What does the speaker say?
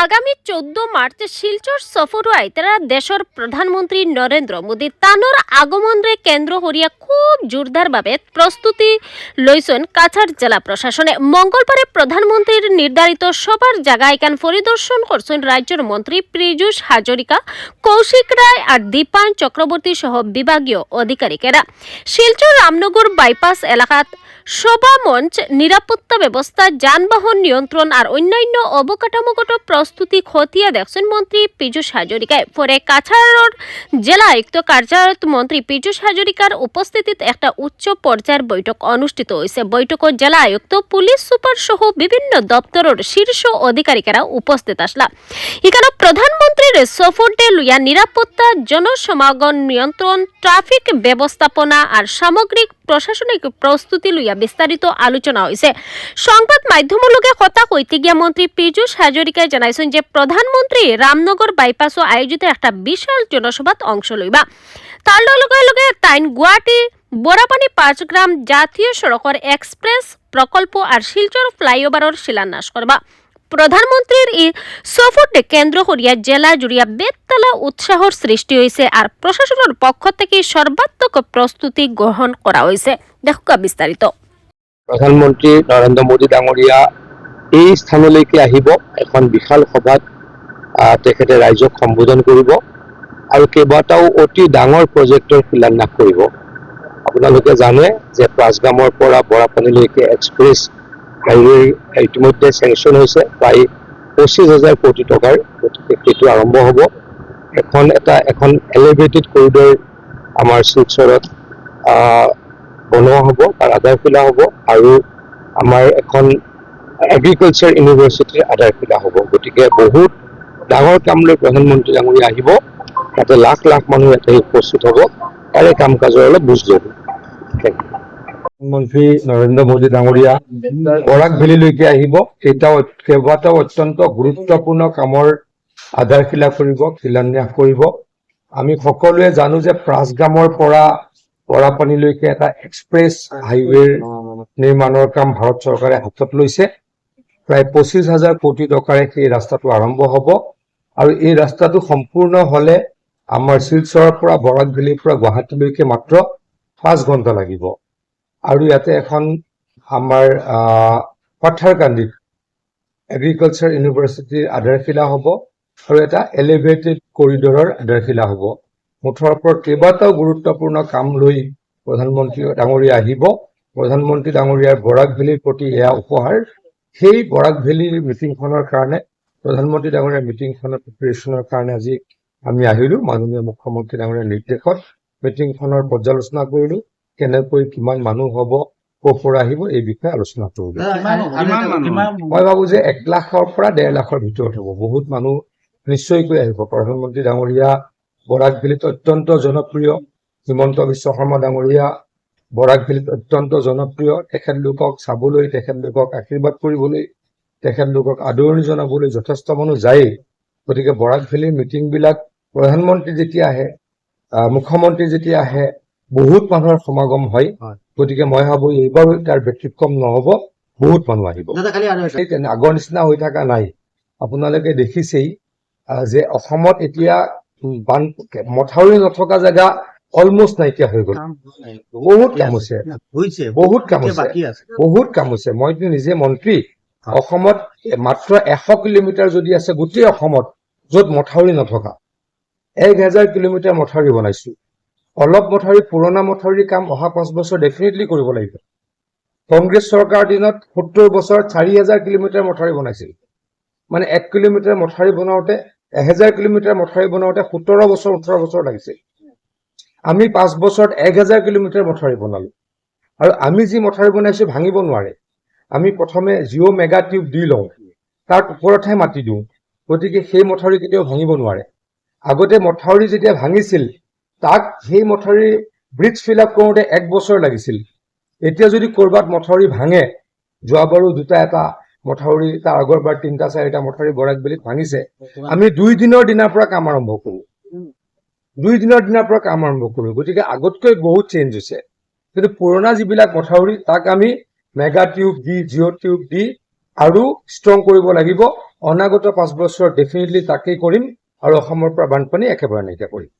আগামী 14 মার্চ শিলচর সফর আইতারা দেশের প্রধানমন্ত্রী নরেন্দ্র মোদী তানোর আগমনরে কেন্দ্র করিয়া খুব জোরদারভাবে প্রস্তুতি লইছেন কাছাড় জেলা প্রশাসনে। মঙ্গলবারে প্রধানমন্ত্রীর নির্ধারিত সবার জায়গা এখান পরিদর্শন করছেন রাজ্যের মন্ত্রী পীযূষ হাজরিকা, কৌশিক রায় আর দীপায়ন চক্রবর্তী সহ বিভাগীয় আধিকারিকেরা। শিলচর রামনগর বাইপাস এলাকাত সভা মঞ্চ, নিরাপত্তা ব্যবস্থা, যানবাহন নিয়ন্ত্রণ আর অন্যান্য অবকাঠামোগত প্রস্তুতি খতিয়ে দেখছেন মন্ত্রী পীযূষ হাজরিকায়। পরে কাছাড়ের জেলা আয়ুক্ত কার্যালয়ত মন্ত্রী পীযূষ হাজরিকার উপস্থিতিত একটা উচ্চ পর্যায়ের বৈঠক অনুষ্ঠিত হয়েছে। বৈঠকত জেলা আয়ুক্ত, পুলিশ সুপার সহ বিভিন্ন দপ্তরের শীর্ষ আধিকারিকেরা উপস্থিত আসলা। এখানে প্রধানমন্ত্রীর সফরটি লইয়া নিরাপত্তা, জনসমাগম নিয়ন্ত্রণ, ট্রাফিক ব্যবস্থাপনা আর সামগ্রিক প্রশাসনিক প্রস্তুতি লইয়া বিস্তারিত আলোচনা হয়েছে। সংবাদ মাধ্যমের লগে কথা কইতে গিয়া মন্ত্রী পীযূষ হাজরিকায় জানাইছেন যে প্রধানমন্ত্রী রামনগর বাইপাসও আয়োজিত একটা বিশাল জনসভাত অংশ লইবা। তার লগে লগে তাইন গুয়াহাটি বোরাপানি 5 গ্রাম জাতীয় সড়কের এক্সপ্রেস প্রকল্প আর শিলচর ফ্লাইওভারের শিলান্যাস করবা। প্রধানমন্ত্রীর এই সফরকে কেন্দ্র করিয়া জেলা জুড়িয়া বেতলা উৎসাহর সৃষ্টি হয়েছে আর প্রশাসনের পক্ষ থেকে সর্বাত্মক প্রস্তুতি গ্রহণ করা হয়েছে। দেখুকা বিস্তারিত। প্ৰধানমন্ত্ৰী নৰেন্দ্ৰ মোদী ডাঙৰীয়া এই স্থানলৈকে আহিব। এখন বিশাল সভাত তেখেতে ৰাইজক সম্বোধন কৰিব আৰু কেইবাটাও অতি ডাঙৰ প্ৰজেক্টৰ শিলান্যাস কৰিব। আপোনালোকে জানে যে পাঁচগামৰ পৰা বৰাপানীলৈকে এক্সপ্ৰেছ হাইৱে ইতিমধ্যে চেংচন হৈছে প্ৰায় 25,000 কোটি টকাৰ। গতিকে সেইটো আৰম্ভ হ'ব। এখন এলিভেটেড কৰিডৰ আমাৰ শিলচৰত বনোৱা হ'ব, তাৰ আধাৰশিলা হ'ব আৰু আমাৰ এখন এগ্ৰিকালচাৰ ইউনিভাৰ্চিটিৰ আধাৰশিলা হ'ব। গতিকে বহুত ডাঙৰ কাম লৈ প্ৰধানমন্ত্ৰী ডাঙৰীয়া আহিব। তাতে লাখ লাখ মানুহ ইয়াতে উপস্থিত হ'ব। তাৰে কাম কাজৰ অলপ বুজ ল'ব। প্ৰধানমন্ত্ৰী নৰেন্দ্ৰ মোদী ডাঙৰীয়া বৰাক ভেলীলৈকে আহিব। কেইবাটাও অত্যন্ত গুৰুত্বপূৰ্ণ কামৰ আধাৰশিলা কৰিব, শিলান্যাস কৰিব। আমি সকলোৱে জানো যে পাঁচগামৰ পৰা বৰাপানীলৈকে এটা এক্সপ্ৰেছ হাইৱেৰ নিৰ্মাণৰ কাম ভাৰত চৰকাৰে হাতত লৈছে। প্ৰায় 25,000 কোটি টকাৰে সেই ৰাস্তাটো আৰম্ভ হ'ব আৰু এই ৰাস্তাটো সম্পূৰ্ণ হ'লে আমাৰ শিলচৰৰ পৰা বৰাক ভেলীৰ পৰা গুৱাহাটীলৈকে মাত্ৰ 5 ঘণ্টা লাগিব। আৰু ইয়াতে এখন আমাৰ পাথাৰকান্দিত এগ্ৰিকালচাৰ ইউনিভাৰ্চিটিৰ আধাৰশিলা হ'ব আৰু এটা এলিভেটেড কৰিডৰৰ আধাৰশিলা হ'ব। মুঠৰ ওপৰত কেইবাটাও গুৰুত্বপূৰ্ণ কাম লৈ প্ৰধানমন্ত্ৰী ডাঙৰীয়া আহিব। প্ৰধানমন্ত্ৰী ডাঙৰীয়াৰ বৰাক ভেলীৰ প্ৰতি এয়া উপহাৰ। সেই বৰাক ভেলীৰ মিটিংখনৰ কাৰণে, প্ৰধানমন্ত্ৰী ডাঙৰীয়াৰ মিটিংখনৰ প্ৰিপেৰেশ্যনৰ কাৰণে আজি আমি আহিলোঁ। মাননীয় মুখ্যমন্ত্ৰী ডাঙৰীয়াৰ নিৰ্দেশত মিটিংখনৰ পৰ্যালোচনা কৰিলোঁ। কেনেকৈ কিমান মানুহ হ'ব, ক'ৰ পৰা আহিব, এই বিষয়ে আলোচনা কৰিলোঁ। মই ভাবোঁ যে 1 লাখৰ পৰা 1.5 লাখৰ ভিতৰত হ'ব। বহুত মানুহ নিশ্চয়কৈ আহিব। প্ৰধানমন্ত্ৰী ডাঙৰীয়া বৰাক ভেলীত অত্যন্ত জনপ্ৰিয়। হিমন্ত বিশ্ব শৰ্মা ডাঙৰীয়া বৰাক ভেলীত অত্যন্ত জনপ্ৰিয়। তেখেতলোকক চাবলৈ, তেখেতলোকক আশীৰ্বাদ কৰিবলৈ, তেখেতলোকক আদৰণি জনাবলৈ যথেষ্ট মানুহ যায়েই। গতিকে বৰাক ভেলীৰ মিটিংবিলাক প্ৰধানমন্ত্ৰী যেতিয়া আহে, মুখ্যমন্ত্ৰী যেতিয়া আহে, বহুত মানুহৰ সমাগম হয়। গতিকে মই ভাবোঁ এইবাৰো তাৰ ব্যতিক্ৰম নহ'ব, বহুত মানুহ আহিব। আগৰ নিচিনা হৈ থকা নাই। আপোনালোকে দেখিছেই যে অসমত এতিয়া মথাউৰি নথকা জেগা অলমষ্ট নাইকিয়া হৈ গ'ল। বহুত কাম হৈছে। মইতো নিজে মন্ত্ৰী। অসমত মাত্ৰ 100 কিলোমিটাৰ যদি আছে গোটেই অসমত য'ত মথাউৰি নথকা, 1000 কিলোমিটাৰ মথাউৰি বনাইছো। অলপ মথাউৰি, পুৰণা মথাউৰিৰ কাম অহা 5 বছৰ ডেফিনেটলি কৰিব লাগিব। কংগ্ৰেছ চৰকাৰৰ দিনত 70 বছৰত 4000 কিলোমিটাৰ মথাউৰি বনাইছিল। মানে 1 কিলোমিটাৰ মথাউৰি বনাওঁতে, 1000 কিলোমিটাৰ মথাউৰি বনাওঁতে 17 বছৰ 18 বছৰ লাগিছিল। আমি 5 বছৰত 1000 কিলোমিটাৰ মথাউৰি বনালো। আৰু আমি যি মথাউৰি বনাইছো ভাঙিব নোৱাৰে। আমি প্ৰথমে জিঅ' মেগা টিউব দি লওঁ, তাৰ ওপৰতহে মাটি দিওঁ। গতিকে সেই মথাউৰি কেতিয়াও ভাঙিব নোৱাৰে। আগতে মথাউৰি যেতিয়া ভাঙিছিল, তাক সেই মথাউৰি ব্ৰিজ ফিল আপ কৰোঁতে 1 বছৰ লাগিছিল। এতিয়া যদি ক'ৰবাত মথাউৰি ভাঙে, যোৱাবাৰো 2-এটা মথাউৰি, তাৰ আগৰবাৰ 3-4টা মথাউৰি বৰাক ভেলীত ভাঙিছে, আমি 2 দিনৰ দিনাৰ পৰা কাম আৰম্ভ কৰোঁ। 2 দিনৰ দিনাৰ পৰা কাম আৰম্ভ কৰোঁ। গতিকে আগতকৈ বহুত চেঞ্জ হৈছে। কিন্তু পুৰণা যিবিলাক মথাউৰি, তাক আমি মেগা টিউব দি, জিঅ' টিউব দি আৰু ষ্ট্ৰং কৰিব লাগিব। অনাগত 5 বছৰ ডেফিনেটলি তাকেই কৰিম আৰু অসমৰ পৰা বানপানী একেবাৰে নাইকিয়া কৰিম।